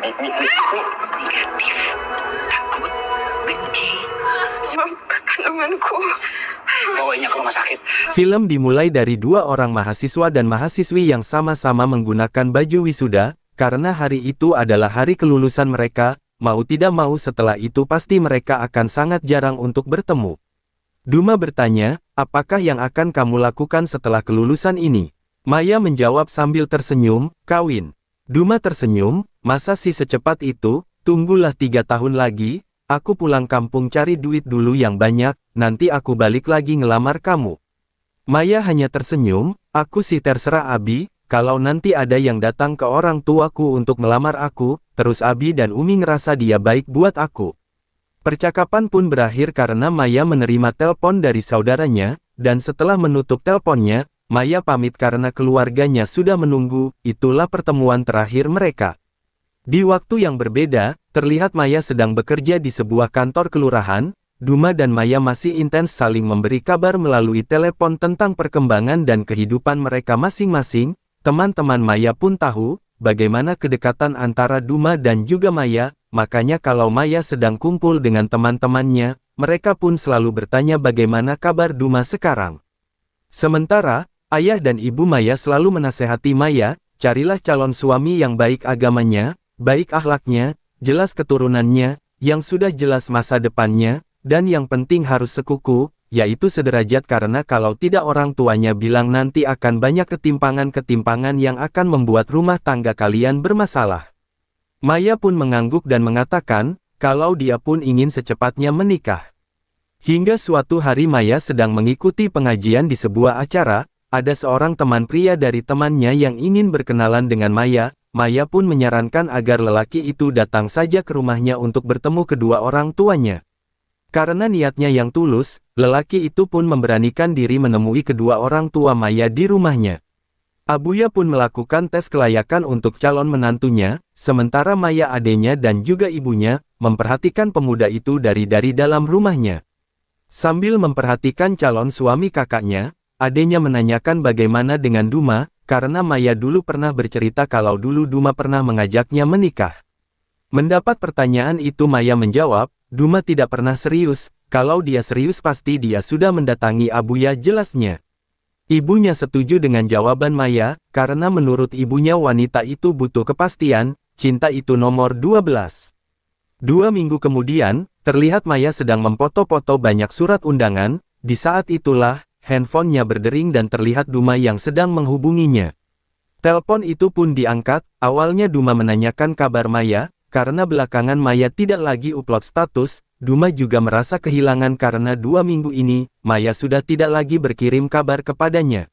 Negatif. Takut. Benci. Kandunganku. Bawanya ke rumah sakit. Film dimulai dari dua orang mahasiswa dan mahasiswi yang sama-sama menggunakan baju wisuda, karena hari itu adalah hari kelulusan mereka, mau tidak mau setelah itu pasti mereka akan sangat jarang untuk bertemu. Duma bertanya, apakah yang akan kamu lakukan setelah kelulusan ini? Maya menjawab sambil tersenyum, kawin. Duma tersenyum, masa sih secepat itu, tunggulah 3 tahun lagi, aku pulang kampung cari duit dulu yang banyak, nanti aku balik lagi ngelamar kamu. Maya hanya tersenyum, aku sih terserah Abi, kalau nanti ada yang datang ke orang tuaku untuk melamar aku, terus Abi dan Umi ngerasa dia baik buat aku. Percakapan pun berakhir karena Maya menerima telepon dari saudaranya, dan setelah menutup teleponnya, Maya pamit karena keluarganya sudah menunggu, itulah pertemuan terakhir mereka. Di waktu yang berbeda, terlihat Maya sedang bekerja di sebuah kantor kelurahan. Duma dan Maya masih intens saling memberi kabar melalui telepon tentang perkembangan dan kehidupan mereka masing-masing. Teman-teman Maya pun tahu, bagaimana kedekatan antara Duma dan juga Maya, makanya kalau Maya sedang kumpul dengan teman-temannya, mereka pun selalu bertanya bagaimana kabar Duma sekarang. Sementara, ayah dan ibu Maya selalu menasehati Maya, carilah calon suami yang baik agamanya, baik akhlaknya, jelas keturunannya, yang sudah jelas masa depannya, dan yang penting harus sekuku, yaitu sederajat karena kalau tidak orang tuanya bilang nanti akan banyak ketimpangan-ketimpangan yang akan membuat rumah tangga kalian bermasalah. Maya pun mengangguk dan mengatakan, kalau dia pun ingin secepatnya menikah. Hingga suatu hari Maya sedang mengikuti pengajian di sebuah acara, ada seorang teman pria dari temannya yang ingin berkenalan dengan Maya. Maya pun menyarankan agar lelaki itu datang saja ke rumahnya untuk bertemu kedua orang tuanya. Karena niatnya yang tulus, lelaki itu pun memberanikan diri menemui kedua orang tua Maya di rumahnya. Abuya pun melakukan tes kelayakan untuk calon menantunya, sementara Maya adenya dan juga ibunya, memperhatikan pemuda itu dari dalam rumahnya. Sambil memperhatikan calon suami kakaknya, adenya menanyakan bagaimana dengan Duma, karena Maya dulu pernah bercerita kalau dulu Duma pernah mengajaknya menikah. Mendapat pertanyaan itu Maya menjawab, Duma tidak pernah serius, kalau dia serius pasti dia sudah mendatangi Abuya jelasnya. Ibunya setuju dengan jawaban Maya, karena menurut ibunya wanita itu butuh kepastian, cinta itu nomor 12. 2 minggu kemudian, terlihat Maya sedang memfoto-foto banyak surat undangan, di saat itulah, handphonenya berdering dan terlihat Duma yang sedang menghubunginya. Telepon itu pun diangkat, awalnya Duma menanyakan kabar Maya, karena belakangan Maya tidak lagi upload status, Duma juga merasa kehilangan karena 2 minggu ini, Maya sudah tidak lagi berkirim kabar kepadanya.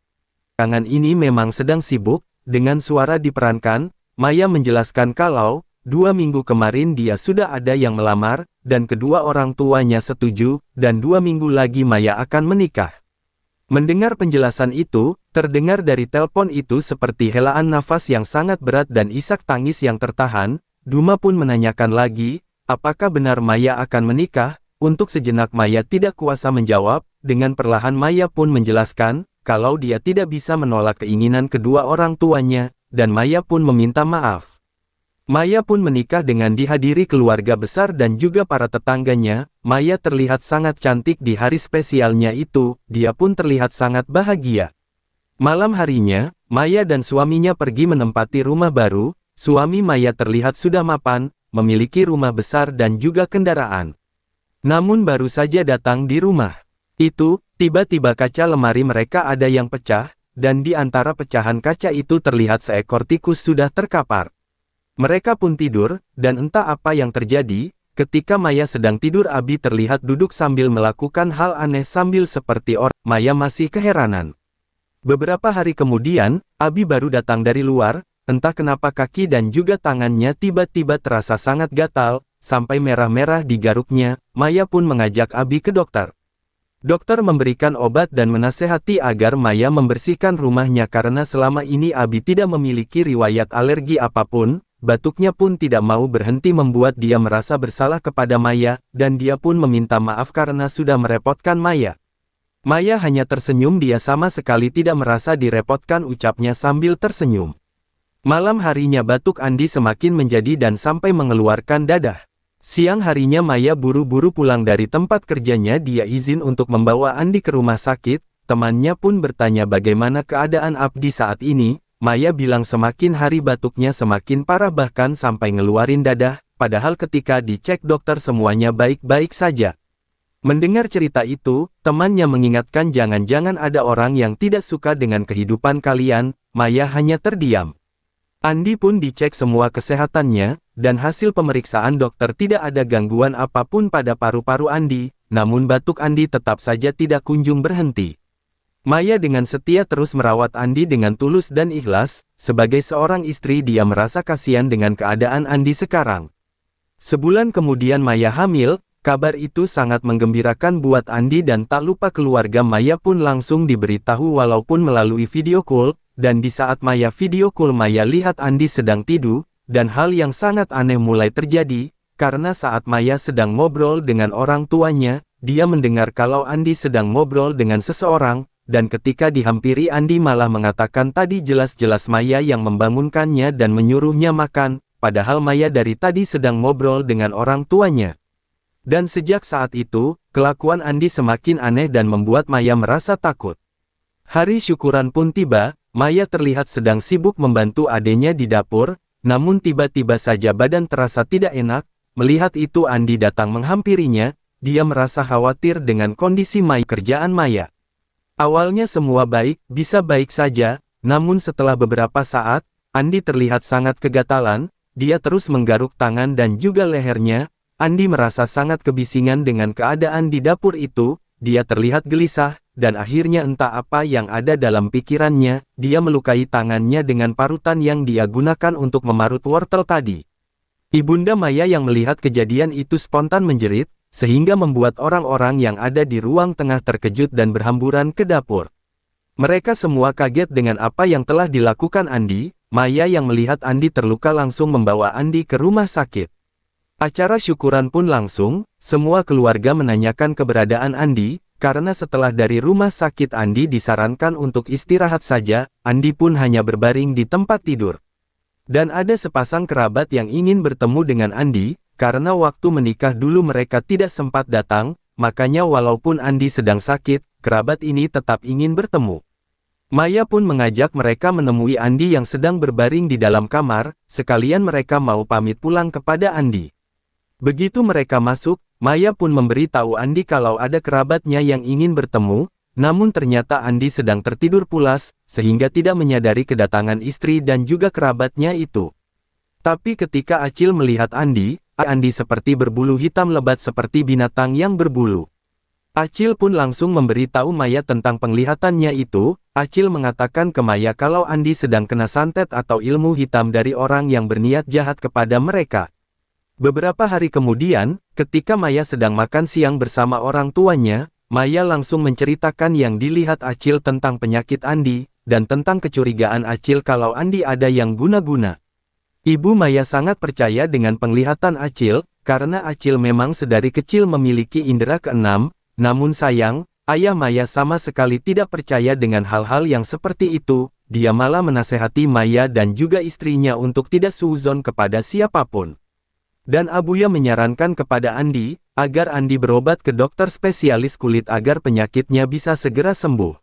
Belakangan ini memang sedang sibuk, dengan suara diperankan, Maya menjelaskan kalau, 2 minggu kemarin dia sudah ada yang melamar, dan kedua orang tuanya setuju, dan 2 minggu lagi Maya akan menikah. Mendengar penjelasan itu, terdengar dari telepon itu seperti helaan nafas yang sangat berat dan isak tangis yang tertahan. Duma pun menanyakan lagi, apakah benar Maya akan menikah? Untuk sejenak Maya tidak kuasa menjawab, dengan perlahan Maya pun menjelaskan, kalau dia tidak bisa menolak keinginan kedua orang tuanya, dan Maya pun meminta maaf. Maya pun menikah dengan dihadiri keluarga besar dan juga para tetangganya. Maya terlihat sangat cantik di hari spesialnya itu, dia pun terlihat sangat bahagia. Malam harinya, Maya dan suaminya pergi menempati rumah baru. Suami Maya terlihat sudah mapan, memiliki rumah besar dan juga kendaraan. Namun baru saja datang di rumah itu, tiba-tiba kaca lemari mereka ada yang pecah, dan di antara pecahan kaca itu terlihat seekor tikus sudah terkapar. Mereka pun tidur, dan entah apa yang terjadi, ketika Maya sedang tidur Abi terlihat duduk sambil melakukan hal aneh sambil seperti orang. Maya masih keheranan. Beberapa hari kemudian, Abi baru datang dari luar. Entah kenapa kaki dan juga tangannya tiba-tiba terasa sangat gatal, sampai merah-merah di garuknya. Maya pun mengajak Abi ke dokter. Dokter memberikan obat dan menasehati agar Maya membersihkan rumahnya karena selama ini Abi tidak memiliki riwayat alergi apapun. Batuknya pun tidak mau berhenti membuat dia merasa bersalah kepada Maya, dan dia pun meminta maaf karena sudah merepotkan Maya. Maya hanya tersenyum, dia sama sekali tidak merasa direpotkan, ucapnya sambil tersenyum. Malam harinya batuk Andi semakin menjadi dan sampai mengeluarkan dadah. Siang harinya Maya buru-buru pulang dari tempat kerjanya. Dia izin untuk membawa Andi ke rumah sakit. Temannya pun bertanya bagaimana keadaan Abdi saat ini. Maya bilang semakin hari batuknya semakin parah bahkan sampai ngeluarin dadah. Padahal ketika dicek dokter semuanya baik-baik saja. Mendengar cerita itu, temannya mengingatkan jangan-jangan ada orang yang tidak suka dengan kehidupan kalian. Maya hanya terdiam. Andi pun dicek semua kesehatannya, dan hasil pemeriksaan dokter tidak ada gangguan apapun pada paru-paru Andi, namun batuk Andi tetap saja tidak kunjung berhenti. Maya dengan setia terus merawat Andi dengan tulus dan ikhlas. Sebagai seorang istri dia merasa kasihan dengan keadaan Andi sekarang. Sebulan kemudian Maya hamil. Kabar itu sangat menggembirakan buat Andi dan tak lupa keluarga Maya pun langsung diberitahu walaupun melalui video call. Dan di saat Maya video call Maya lihat Andi sedang tidur, dan hal yang sangat aneh mulai terjadi, karena saat Maya sedang ngobrol dengan orang tuanya, dia mendengar kalau Andi sedang ngobrol dengan seseorang, dan ketika dihampiri Andi malah mengatakan tadi jelas-jelas Maya yang membangunkannya dan menyuruhnya makan, padahal Maya dari tadi sedang ngobrol dengan orang tuanya. Dan sejak saat itu, kelakuan Andi semakin aneh dan membuat Maya merasa takut. Hari syukuran pun tiba. Maya terlihat sedang sibuk membantu adenya di dapur, namun tiba-tiba saja badan terasa tidak enak. Melihat itu Andi datang menghampirinya. Dia merasa khawatir dengan kondisi kerjaan Maya. Awalnya semua bisa baik saja, namun setelah beberapa saat, Andi terlihat sangat kegatalan. Dia terus menggaruk tangan dan juga lehernya. Andi merasa sangat kebisingan dengan keadaan di dapur itu. Dia terlihat gelisah. Dan akhirnya entah apa yang ada dalam pikirannya, dia melukai tangannya dengan parutan yang dia gunakan untuk memarut wortel tadi. Ibunda Maya yang melihat kejadian itu spontan menjerit, sehingga membuat orang-orang yang ada di ruang tengah terkejut dan berhamburan ke dapur. Mereka semua kaget dengan apa yang telah dilakukan Andi. Maya yang melihat Andi terluka langsung membawa Andi ke rumah sakit. Acara syukuran pun langsung, semua keluarga menanyakan keberadaan Andi. Karena setelah dari rumah sakit Andi disarankan untuk istirahat saja, Andi pun hanya berbaring di tempat tidur. Dan ada sepasang kerabat yang ingin bertemu dengan Andi, karena waktu menikah dulu mereka tidak sempat datang, makanya walaupun Andi sedang sakit, kerabat ini tetap ingin bertemu. Maya pun mengajak mereka menemui Andi yang sedang berbaring di dalam kamar, sekalian mereka mau pamit pulang kepada Andi. Begitu mereka masuk, Maya pun memberitahu Andi kalau ada kerabatnya yang ingin bertemu, namun ternyata Andi sedang tertidur pulas, sehingga tidak menyadari kedatangan istri dan juga kerabatnya itu. Tapi ketika Acil melihat Andi seperti berbulu hitam lebat seperti binatang yang berbulu. Acil pun langsung memberitahu Maya tentang penglihatannya itu. Acil mengatakan ke Maya kalau Andi sedang kena santet atau ilmu hitam dari orang yang berniat jahat kepada mereka. Beberapa hari kemudian, ketika Maya sedang makan siang bersama orang tuanya, Maya langsung menceritakan yang dilihat Acil tentang penyakit Andi, dan tentang kecurigaan Acil kalau Andi ada yang guna-guna. Ibu Maya sangat percaya dengan penglihatan Acil, karena Acil memang sedari kecil memiliki indera keenam, namun sayang, ayah Maya sama sekali tidak percaya dengan hal-hal yang seperti itu. Dia malah menasehati Maya dan juga istrinya untuk tidak suuzon kepada siapapun. Dan Abuya menyarankan kepada Andi, agar Andi berobat ke dokter spesialis kulit agar penyakitnya bisa segera sembuh.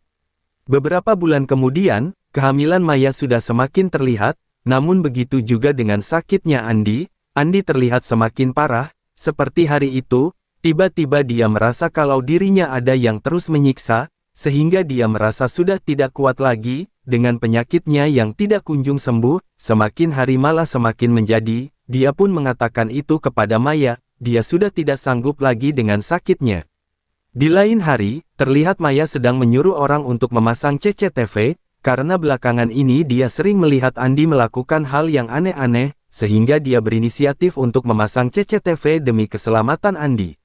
Beberapa bulan kemudian, kehamilan Maya sudah semakin terlihat, namun begitu juga dengan sakitnya Andi. Andi terlihat semakin parah, seperti hari itu, tiba-tiba dia merasa kalau dirinya ada yang terus menyiksa, sehingga dia merasa sudah tidak kuat lagi, dengan penyakitnya yang tidak kunjung sembuh, semakin hari malah semakin menjadi. Dia pun mengatakan itu kepada Maya, dia sudah tidak sanggup lagi dengan sakitnya. Di lain hari, terlihat Maya sedang menyuruh orang untuk memasang CCTV, karena belakangan ini dia sering melihat Andi melakukan hal yang aneh-aneh, sehingga dia berinisiatif untuk memasang CCTV demi keselamatan Andi.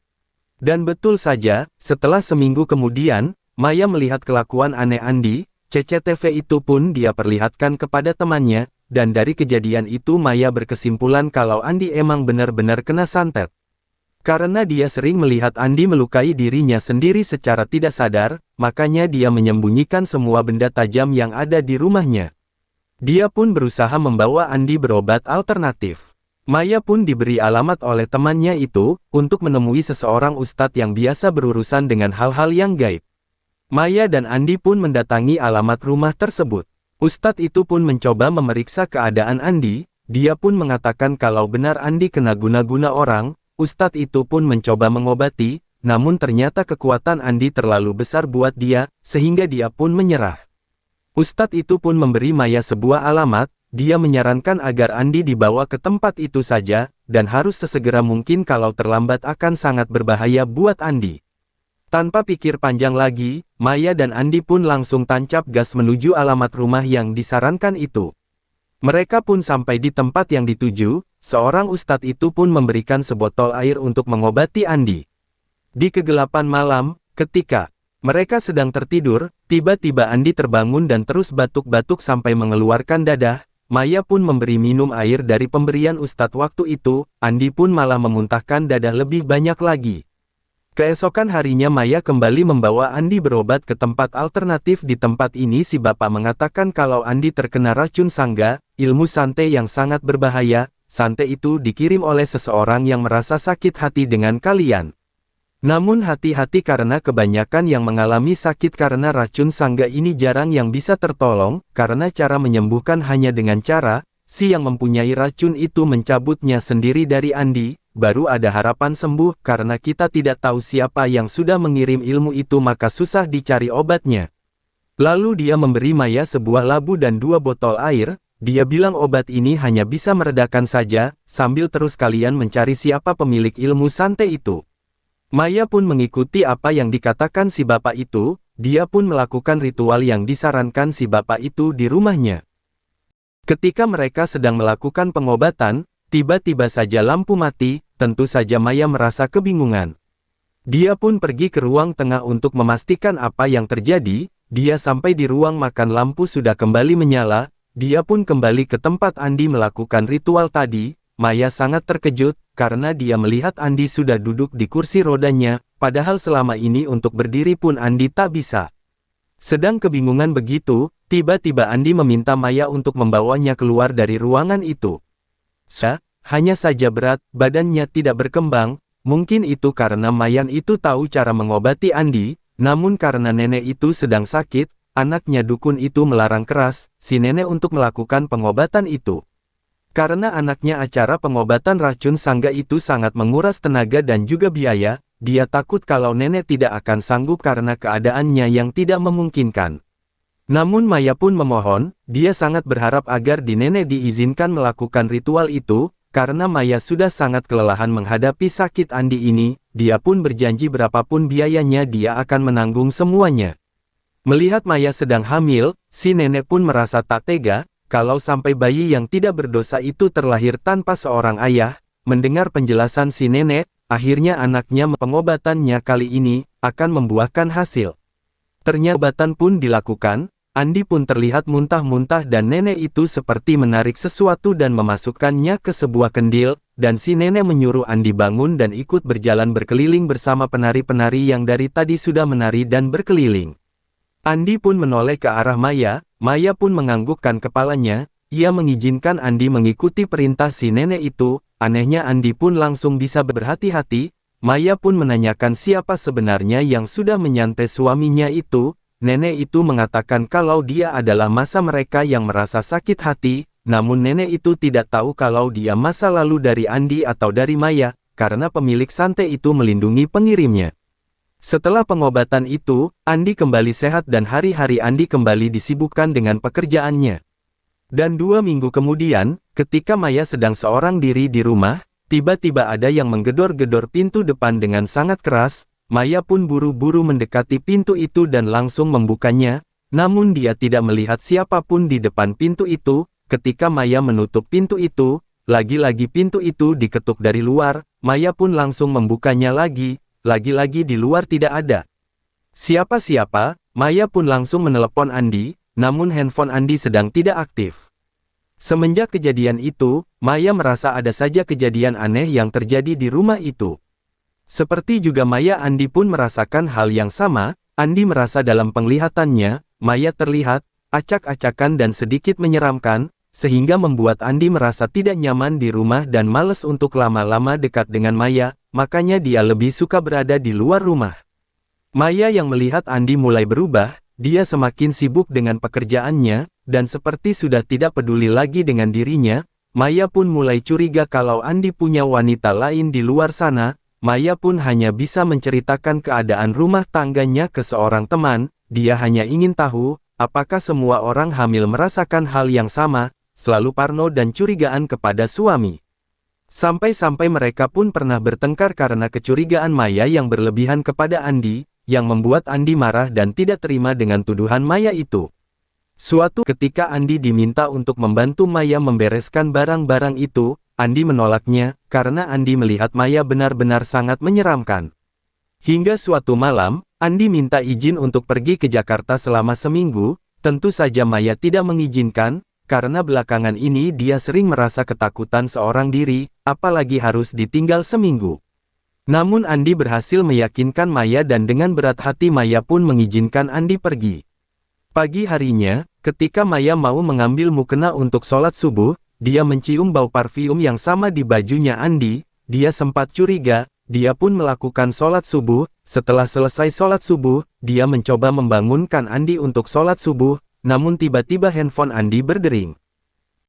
Dan betul saja, setelah seminggu kemudian, Maya melihat kelakuan aneh Andi, CCTV itu pun dia perlihatkan kepada temannya. Dan dari kejadian itu Maya berkesimpulan kalau Andi emang benar-benar kena santet. Karena dia sering melihat Andi melukai dirinya sendiri secara tidak sadar, makanya dia menyembunyikan semua benda tajam yang ada di rumahnya. Dia pun berusaha membawa Andi berobat alternatif. Maya pun diberi alamat oleh temannya itu, untuk menemui seseorang ustadz yang biasa berurusan dengan hal-hal yang gaib. Maya dan Andi pun mendatangi alamat rumah tersebut. Ustadz itu pun mencoba memeriksa keadaan Andi, dia pun mengatakan kalau benar Andi kena guna-guna orang, ustadz itu pun mencoba mengobati, namun ternyata kekuatan Andi terlalu besar buat dia, sehingga dia pun menyerah. Ustadz itu pun memberi Maya sebuah alamat, dia menyarankan agar Andi dibawa ke tempat itu saja, dan harus sesegera mungkin kalau terlambat akan sangat berbahaya buat Andi. Tanpa pikir panjang lagi, Maya dan Andi pun langsung tancap gas menuju alamat rumah yang disarankan itu. Mereka pun sampai di tempat yang dituju, seorang ustadz itu pun memberikan sebotol air untuk mengobati Andi. Di kegelapan malam, ketika mereka sedang tertidur, tiba-tiba Andi terbangun dan terus batuk-batuk sampai mengeluarkan dadah. Maya pun memberi minum air dari pemberian ustadz waktu itu, Andi pun malah memuntahkan dadah lebih banyak lagi. Keesokan harinya Maya kembali membawa Andi berobat ke tempat alternatif. Di tempat ini si bapak mengatakan kalau Andi terkena racun sangga, ilmu santet yang sangat berbahaya. Santet itu dikirim oleh seseorang yang merasa sakit hati dengan kalian. Namun hati-hati karena kebanyakan yang mengalami sakit karena racun sangga ini jarang yang bisa tertolong, karena cara menyembuhkan hanya dengan cara, si yang mempunyai racun itu mencabutnya sendiri dari Andi, baru ada harapan sembuh. Karena kita tidak tahu siapa yang sudah mengirim ilmu itu maka susah dicari obatnya. Lalu dia memberi Maya sebuah labu dan 2 botol air, dia bilang obat ini hanya bisa meredakan saja, sambil terus kalian mencari siapa pemilik ilmu santet itu. Maya pun mengikuti apa yang dikatakan si bapak itu, dia pun melakukan ritual yang disarankan si bapak itu di rumahnya. Ketika mereka sedang melakukan pengobatan, tiba-tiba saja lampu mati, tentu saja Maya merasa kebingungan. Dia pun pergi ke ruang tengah untuk memastikan apa yang terjadi, dia sampai di ruang makan lampu sudah kembali menyala, dia pun kembali ke tempat Andi melakukan ritual tadi. Maya sangat terkejut, karena dia melihat Andi sudah duduk di kursi rodanya, padahal selama ini untuk berdiri pun Andi tak bisa. Sedang kebingungan begitu, tiba-tiba Andi meminta Maya untuk membawanya keluar dari ruangan itu. Hanya saja berat, badannya tidak berkembang, mungkin itu karena Mayan itu tahu cara mengobati Andi, namun karena nenek itu sedang sakit, anaknya dukun itu melarang keras, si nenek untuk melakukan pengobatan itu. Karena anaknya acara pengobatan racun sangga itu sangat menguras tenaga dan juga biaya, dia takut kalau nenek tidak akan sanggup karena keadaannya yang tidak memungkinkan. Namun Maya pun memohon, dia sangat berharap agar di nenek diizinkan melakukan ritual itu, karena Maya sudah sangat kelelahan menghadapi sakit Andi ini, dia pun berjanji berapapun biayanya dia akan menanggung semuanya. Melihat Maya sedang hamil, si nenek pun merasa tak tega, kalau sampai bayi yang tidak berdosa itu terlahir tanpa seorang ayah. Mendengar penjelasan si nenek, akhirnya anaknya pengobatannya kali ini akan membuahkan hasil. Ternyata obatan pun dilakukan, Andi pun terlihat muntah-muntah dan nenek itu seperti menarik sesuatu dan memasukkannya ke sebuah kendil, dan si nenek menyuruh Andi bangun dan ikut berjalan berkeliling bersama penari-penari yang dari tadi sudah menari dan berkeliling. Andi pun menoleh ke arah Maya, Maya pun menganggukkan kepalanya, ia mengizinkan Andi mengikuti perintah si nenek itu. Anehnya Andi pun langsung bisa berhati-hati. Maya pun menanyakan siapa sebenarnya yang sudah menyantet suaminya itu. Nenek itu mengatakan kalau dia adalah masa mereka yang merasa sakit hati, namun nenek itu tidak tahu kalau dia masa lalu dari Andi atau dari Maya, karena pemilik santet itu melindungi pengirimnya. Setelah pengobatan itu, Andi kembali sehat dan hari-hari Andi kembali disibukkan dengan pekerjaannya. Dan 2 minggu kemudian, ketika Maya sedang seorang diri di rumah, tiba-tiba ada yang menggedor-gedor pintu depan dengan sangat keras. Maya pun buru-buru mendekati pintu itu dan langsung membukanya, namun dia tidak melihat siapapun di depan pintu itu. Ketika Maya menutup pintu itu, lagi-lagi pintu itu diketuk dari luar, Maya pun langsung membukanya lagi. Lagi-lagi di luar tidak ada siapa-siapa. Maya pun langsung menelepon Andi, namun handphone Andi sedang tidak aktif. Semenjak kejadian itu, Maya merasa ada saja kejadian aneh yang terjadi di rumah itu. Seperti juga Maya, Andi pun merasakan hal yang sama. Andi merasa dalam penglihatannya, Maya terlihat acak-acakan dan sedikit menyeramkan, sehingga membuat Andi merasa tidak nyaman di rumah dan males untuk lama-lama dekat dengan Maya, makanya dia lebih suka berada di luar rumah. Maya yang melihat Andi mulai berubah, dia semakin sibuk dengan pekerjaannya, dan seperti sudah tidak peduli lagi dengan dirinya, Maya pun mulai curiga kalau Andi punya wanita lain di luar sana. Maya pun hanya bisa menceritakan keadaan rumah tangganya ke seorang teman, dia hanya ingin tahu, apakah semua orang hamil merasakan hal yang sama, selalu parno dan curigaan kepada suami. Sampai-sampai mereka pun pernah bertengkar karena kecurigaan Maya yang berlebihan kepada Andi, yang membuat Andi marah dan tidak terima dengan tuduhan Maya itu. Suatu ketika Andi diminta untuk membantu Maya membereskan barang-barang itu, Andi menolaknya, karena Andi melihat Maya benar-benar sangat menyeramkan. Hingga suatu malam, Andi minta izin untuk pergi ke Jakarta selama seminggu, tentu saja Maya tidak mengizinkan, karena belakangan ini dia sering merasa ketakutan seorang diri, apalagi harus ditinggal seminggu. Namun Andi berhasil meyakinkan Maya dan dengan berat hati Maya pun mengizinkan Andi pergi. Pagi harinya, ketika Maya mau mengambil mukena untuk sholat subuh, dia mencium bau parfum yang sama di bajunya Andi, dia sempat curiga, dia pun melakukan sholat subuh, setelah selesai sholat subuh, dia mencoba membangunkan Andi untuk sholat subuh, namun tiba-tiba handphone Andi berdering.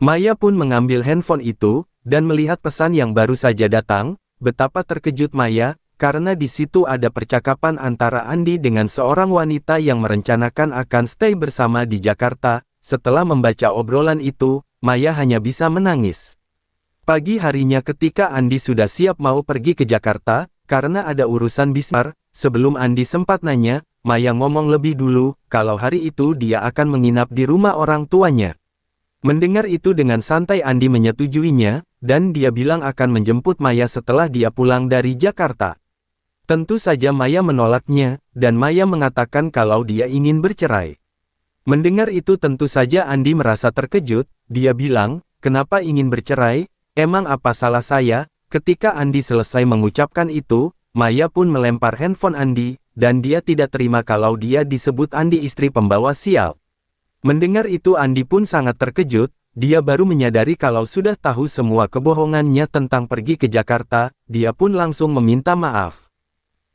Maya pun mengambil handphone itu, dan melihat pesan yang baru saja datang, betapa terkejut Maya, karena di situ ada percakapan antara Andi dengan seorang wanita yang merencanakan akan stay bersama di Jakarta. Setelah membaca obrolan itu, Maya hanya bisa menangis. Pagi harinya ketika Andi sudah siap mau pergi ke Jakarta, karena ada urusan bisnis, sebelum Andi sempat nanya, Maya ngomong lebih dulu, kalau hari itu dia akan menginap di rumah orang tuanya. Mendengar itu dengan santai Andi menyetujuinya, dan dia bilang akan menjemput Maya setelah dia pulang dari Jakarta. Tentu saja Maya menolaknya, dan Maya mengatakan kalau dia ingin bercerai. Mendengar itu tentu saja Andi merasa terkejut, dia bilang, kenapa ingin bercerai, emang apa salah saya? Ketika Andi selesai mengucapkan itu, Maya pun melempar handphone Andi, dan dia tidak terima kalau dia disebut Andi istri pembawa sial. Mendengar itu Andi pun sangat terkejut, dia baru menyadari kalau sudah tahu semua kebohongannya tentang pergi ke Jakarta, dia pun langsung meminta maaf.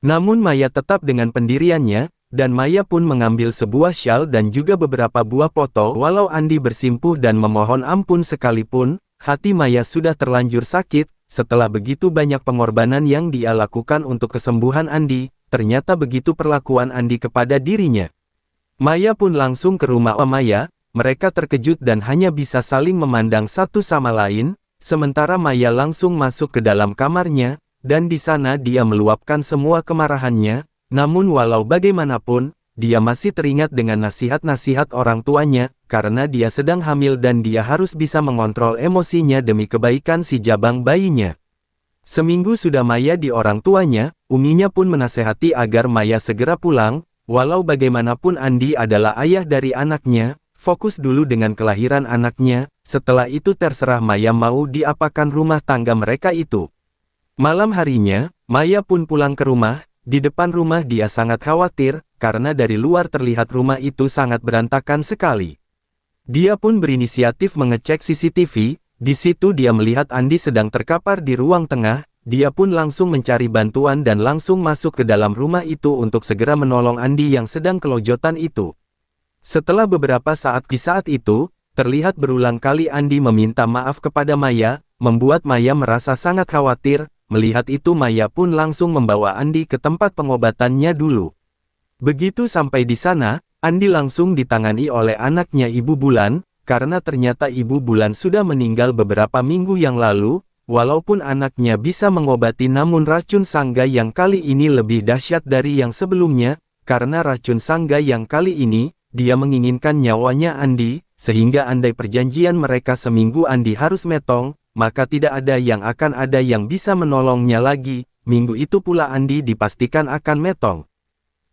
Namun Maya tetap dengan pendiriannya, dan Maya pun mengambil sebuah syal dan juga beberapa buah foto. Walau Andi bersimpuh dan memohon ampun sekalipun, hati Maya sudah terlanjur sakit, setelah begitu banyak pengorbanan yang dia lakukan untuk kesembuhan Andi, ternyata begitu perlakuan Andi kepada dirinya. Maya pun langsung ke rumah Maya, mereka terkejut dan hanya bisa saling memandang satu sama lain, sementara Maya langsung masuk ke dalam kamarnya, dan di sana dia meluapkan semua kemarahannya. Namun walau bagaimanapun, dia masih teringat dengan nasihat-nasihat orang tuanya, karena dia sedang hamil dan dia harus bisa mengontrol emosinya demi kebaikan si jabang bayinya. Seminggu sudah Maya di orang tuanya, Uminya pun menasehati agar Maya segera pulang, walau bagaimanapun Andi adalah ayah dari anaknya, fokus dulu dengan kelahiran anaknya, setelah itu terserah Maya mau diapakan rumah tangga mereka itu. Malam harinya, Maya pun pulang ke rumah. Di depan rumah dia sangat khawatir, karena dari luar terlihat rumah itu sangat berantakan sekali. Dia pun berinisiatif mengecek CCTV, di situ dia melihat Andi sedang terkapar di ruang tengah, dia pun langsung mencari bantuan dan langsung masuk ke dalam rumah itu untuk segera menolong Andi yang sedang kelojotan itu. Setelah beberapa saat itu, terlihat berulang kali Andi meminta maaf kepada Maya, membuat Maya merasa sangat khawatir. Melihat itu Maya pun langsung membawa Andi ke tempat pengobatannya dulu. Begitu sampai di sana, Andi langsung ditangani oleh anaknya Ibu Bulan, karena ternyata Ibu Bulan sudah meninggal beberapa minggu yang lalu, walaupun anaknya bisa mengobati namun racun sangga yang kali ini lebih dahsyat dari yang sebelumnya, karena racun sangga yang kali ini, dia menginginkan nyawanya Andi, sehingga andai perjanjian mereka seminggu Andi harus metong, maka tidak ada yang bisa menolongnya lagi. Minggu itu pula Andi dipastikan akan metong.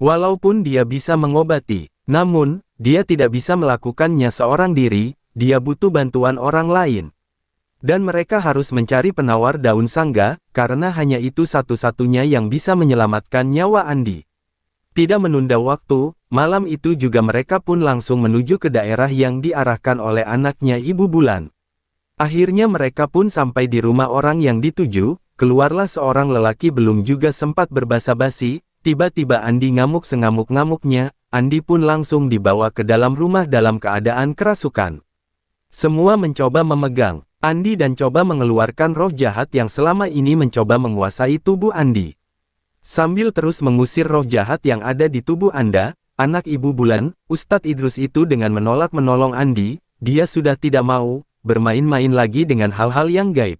Walaupun dia bisa mengobati, namun, dia tidak bisa melakukannya seorang diri, dia butuh bantuan orang lain. Dan mereka harus mencari penawar daun sangga, karena hanya itu satu-satunya yang bisa menyelamatkan nyawa Andi. Tidak menunda waktu, malam itu juga mereka pun langsung menuju ke daerah yang diarahkan oleh anaknya Ibu Bulan. Akhirnya mereka pun sampai di rumah orang yang dituju, keluarlah seorang lelaki belum juga sempat berbasa-basi, tiba-tiba Andi ngamuk sengamuk-ngamuknya, Andi pun langsung dibawa ke dalam rumah dalam keadaan kerasukan. Semua mencoba memegang Andi dan coba mengeluarkan roh jahat yang selama ini mencoba menguasai tubuh Andi. Sambil terus mengusir roh jahat yang ada di tubuh Anda, anak Ibu Bulan, Ustadz Idrus itu dengan menolak menolong Andi, dia sudah tidak mau bermain-main lagi dengan hal-hal yang gaib.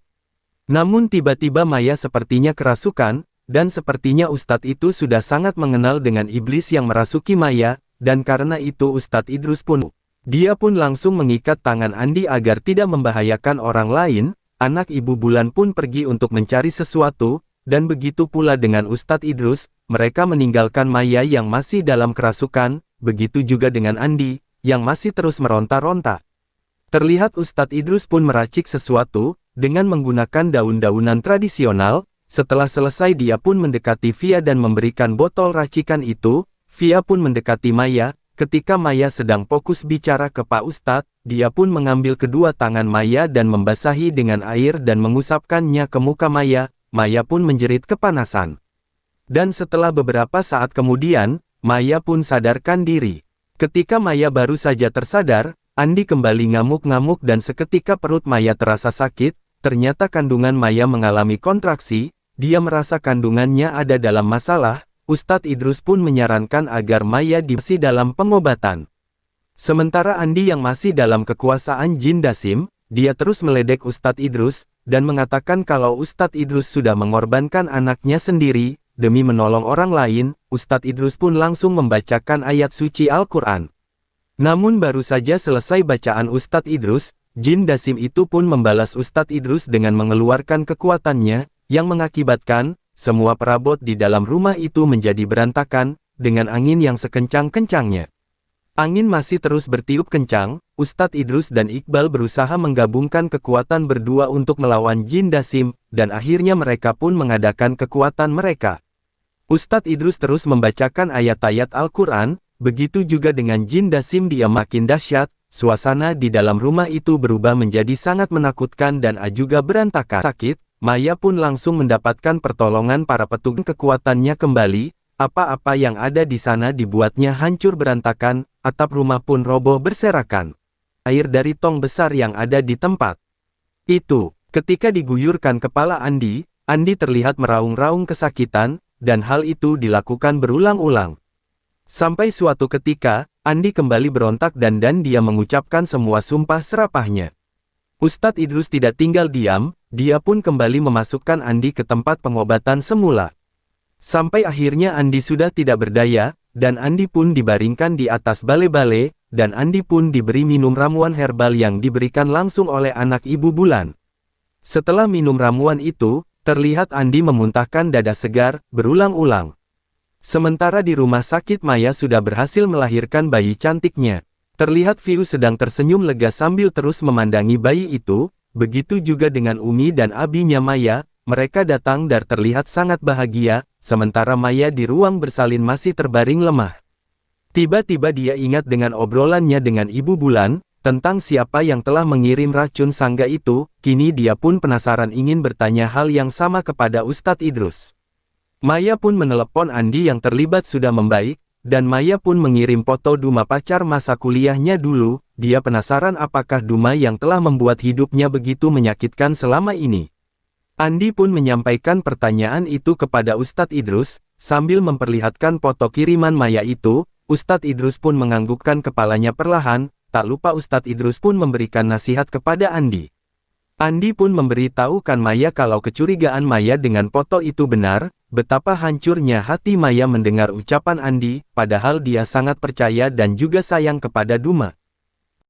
Namun tiba-tiba Maya sepertinya kerasukan, dan sepertinya Ustadz itu sudah sangat mengenal dengan iblis yang merasuki Maya, dan karena itu Ustadz Idrus pun, dia pun langsung mengikat tangan Andi agar tidak membahayakan orang lain. Anak Ibu Bulan pun pergi untuk mencari sesuatu, dan begitu pula dengan Ustadz Idrus, mereka meninggalkan Maya yang masih dalam kerasukan, begitu juga dengan Andi, yang masih terus meronta-ronta. Terlihat Ustadz Idrus pun meracik sesuatu, dengan menggunakan daun-daunan tradisional. Setelah selesai dia pun mendekati Via dan memberikan botol racikan itu. Via pun mendekati Maya, ketika Maya sedang fokus bicara ke Pak Ustadz, dia pun mengambil kedua tangan Maya dan membasahi dengan air dan mengusapkannya ke muka Maya. Maya pun menjerit kepanasan. Dan setelah beberapa saat kemudian, Maya pun sadarkan diri. Ketika Maya baru saja tersadar, Andi kembali ngamuk-ngamuk dan seketika perut Maya terasa sakit, ternyata kandungan Maya mengalami kontraksi, dia merasa kandungannya ada dalam masalah. Ustadz Idrus pun menyarankan agar Maya diberi dalam pengobatan. Sementara Andi yang masih dalam kekuasaan Jin Dasim, dia terus meledek Ustadz Idrus, dan mengatakan kalau Ustadz Idrus sudah mengorbankan anaknya sendiri, demi menolong orang lain. Ustadz Idrus pun langsung membacakan ayat suci Al-Quran. Namun baru saja selesai bacaan Ustadz Idrus, Jin Dasim itu pun membalas Ustadz Idrus dengan mengeluarkan kekuatannya, yang mengakibatkan, semua perabot di dalam rumah itu menjadi berantakan, dengan angin yang sekencang-kencangnya. Angin masih terus bertiup kencang, Ustadz Idrus dan Iqbal berusaha menggabungkan kekuatan berdua untuk melawan Jin Dasim, dan akhirnya mereka pun mengadakan kekuatan mereka. Ustadz Idrus terus membacakan ayat-ayat Al-Quran, begitu juga dengan Jin Dasim dia makin dahsyat, suasana di dalam rumah itu berubah menjadi sangat menakutkan dan juga berantakan. Sakit, Maya pun langsung mendapatkan pertolongan para petugas kekuatannya kembali. Apa-apa yang ada di sana dibuatnya hancur berantakan, atap rumah pun roboh berserakan. Air dari tong besar yang ada di tempat itu, ketika diguyurkan kepala Andi, Andi terlihat meraung-raung kesakitan, dan hal itu dilakukan berulang-ulang. Sampai suatu ketika, Andi kembali berontak dan dia mengucapkan semua sumpah serapahnya. Ustadz Idrus tidak tinggal diam, dia pun kembali memasukkan Andi ke tempat pengobatan semula. Sampai akhirnya Andi sudah tidak berdaya, dan Andi pun dibaringkan di atas bale-bale, dan Andi pun diberi minum ramuan herbal yang diberikan langsung oleh anak Ibu Bulan. Setelah minum ramuan itu, terlihat Andi memuntahkan dada segar, berulang-ulang. Sementara di rumah sakit Maya sudah berhasil melahirkan bayi cantiknya. Terlihat Viu sedang tersenyum lega sambil terus memandangi bayi itu, begitu juga dengan Umi dan abinya Maya. Mereka datang dan terlihat sangat bahagia, sementara Maya di ruang bersalin masih terbaring lemah. Tiba-tiba dia ingat dengan obrolannya dengan Ibu Bulan, tentang siapa yang telah mengirim racun sangga itu. Kini dia pun penasaran ingin bertanya hal yang sama kepada Ustadz Idrus. Maya pun menelepon Andi yang terlibat sudah membaik, dan Maya pun mengirim foto Duma pacar masa kuliahnya dulu. Dia penasaran apakah Duma yang telah membuat hidupnya begitu menyakitkan selama ini. Andi pun menyampaikan pertanyaan itu kepada Ustadz Idrus, sambil memperlihatkan foto kiriman Maya itu. Ustadz Idrus pun menganggukkan kepalanya perlahan, tak lupa Ustadz Idrus pun memberikan nasihat kepada Andi. Andi pun memberitahukan Maya kalau kecurigaan Maya dengan foto itu benar, betapa hancurnya hati Maya mendengar ucapan Andi, padahal dia sangat percaya dan juga sayang kepada Duma.